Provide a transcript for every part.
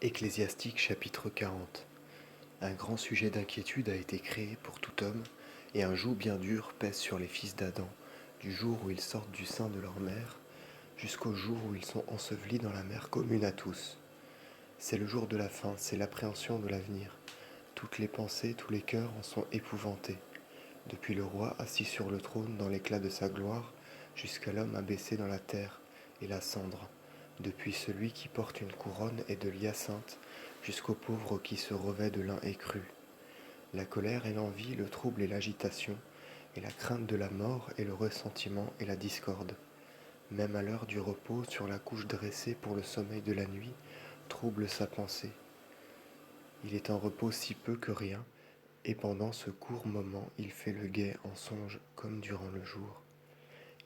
Ecclésiastique chapitre 40. Un grand sujet d'inquiétude a été créé pour tout homme, et un joug bien dur pèse sur les fils d'Adam, du jour où ils sortent du sein de leur mère, jusqu'au jour où ils sont ensevelis dans la mer commune à tous. C'est le jour de la fin, c'est l'appréhension de l'avenir. Toutes les pensées, tous les cœurs en sont épouvantés. Depuis le roi assis sur le trône dans l'éclat de sa gloire, jusqu'à l'homme abaissé dans la terre et la cendre, depuis celui qui porte une couronne et de l'hyacinthe, jusqu'au pauvre qui se revêt de lin écru. La colère et l'envie, le trouble et l'agitation, et la crainte de la mort et le ressentiment et la discorde. Même à l'heure du repos, sur la couche dressée pour le sommeil de la nuit, trouble sa pensée. Il est en repos si peu que rien, et pendant ce court moment, il fait le guet en songe comme durant le jour.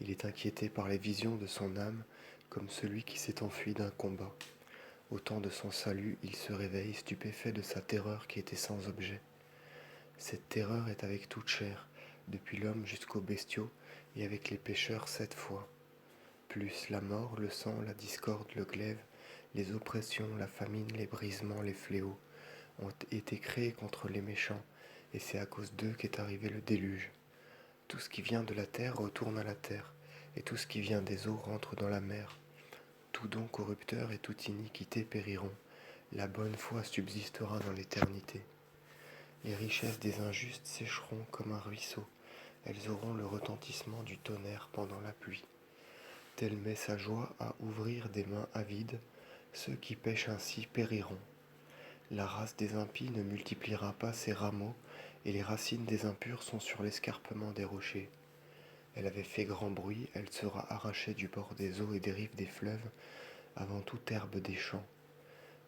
Il est inquiété par les visions de son âme, comme celui qui s'est enfui d'un combat. Au temps de son salut, il se réveille stupéfait de sa terreur qui était sans objet. Cette terreur est avec toute chair, depuis l'homme jusqu'aux bestiaux, et avec les pécheurs 7 fois. Plus la mort, le sang, la discorde, le glaive, les oppressions, la famine, les brisements, les fléaux, ont été créés contre les méchants, et c'est à cause d'eux qu'est arrivé le déluge. Tout ce qui vient de la terre retourne à la terre, et tout ce qui vient des eaux rentre dans la mer. Tout don corrupteur et toute iniquité périront, la bonne foi subsistera dans l'éternité. Les richesses des injustes sécheront comme un ruisseau, elles auront le retentissement du tonnerre pendant la pluie. Telle met sa joie à ouvrir des mains avides, ceux qui pêchent ainsi périront. La race des impies ne multipliera pas ses rameaux, et les racines des impurs sont sur l'escarpement des rochers. Elle avait fait grand bruit, elle sera arrachée du bord des eaux et des rives des fleuves, avant toute herbe des champs.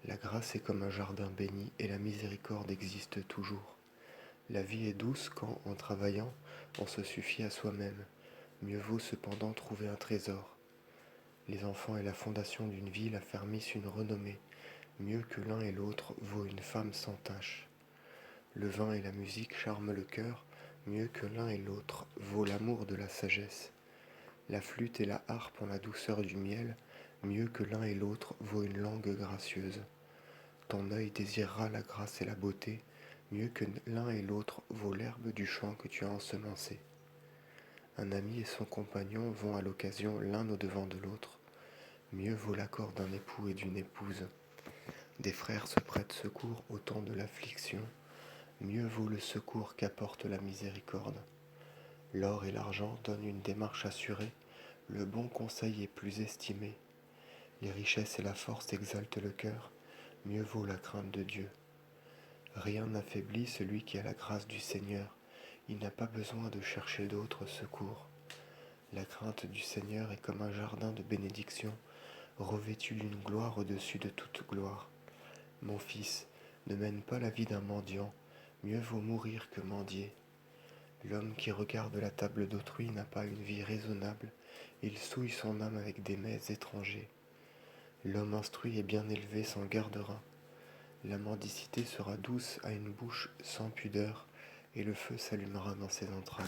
La grâce est comme un jardin béni, et la miséricorde existe toujours. La vie est douce quand, en travaillant, on se suffit à soi-même. Mieux vaut cependant trouver un trésor. Les enfants et la fondation d'une ville affermissent une renommée. Mieux que l'un et l'autre vaut une femme sans tache. Le vin et la musique charment le cœur, mieux que l'un et l'autre vaut l'amour de la sagesse. La flûte et la harpe ont la douceur du miel, mieux que l'un et l'autre vaut une langue gracieuse. Ton œil désirera la grâce et la beauté, mieux que l'un et l'autre vaut l'herbe du champ que tu as ensemencée. Un ami et son compagnon vont à l'occasion l'un au-devant de l'autre, mieux vaut l'accord d'un époux et d'une épouse. Des frères se prêtent secours au temps de l'affliction, mieux vaut le secours qu'apporte la miséricorde. L'or et l'argent donnent une démarche assurée, le bon conseil est plus estimé. Les richesses et la force exaltent le cœur, mieux vaut la crainte de Dieu. Rien n'affaiblit celui qui a la grâce du Seigneur, il n'a pas besoin de chercher d'autres secours. La crainte du Seigneur est comme un jardin de bénédiction, revêtu d'une gloire au-dessus de toute gloire. Mon fils, ne mène pas la vie d'un mendiant, mieux vaut mourir que mendier. L'homme qui regarde la table d'autrui n'a pas une vie raisonnable, il souille son âme avec des mets étrangers. L'homme instruit et bien élevé s'en gardera. La mendicité sera douce à une bouche sans pudeur, et le feu s'allumera dans ses entrailles.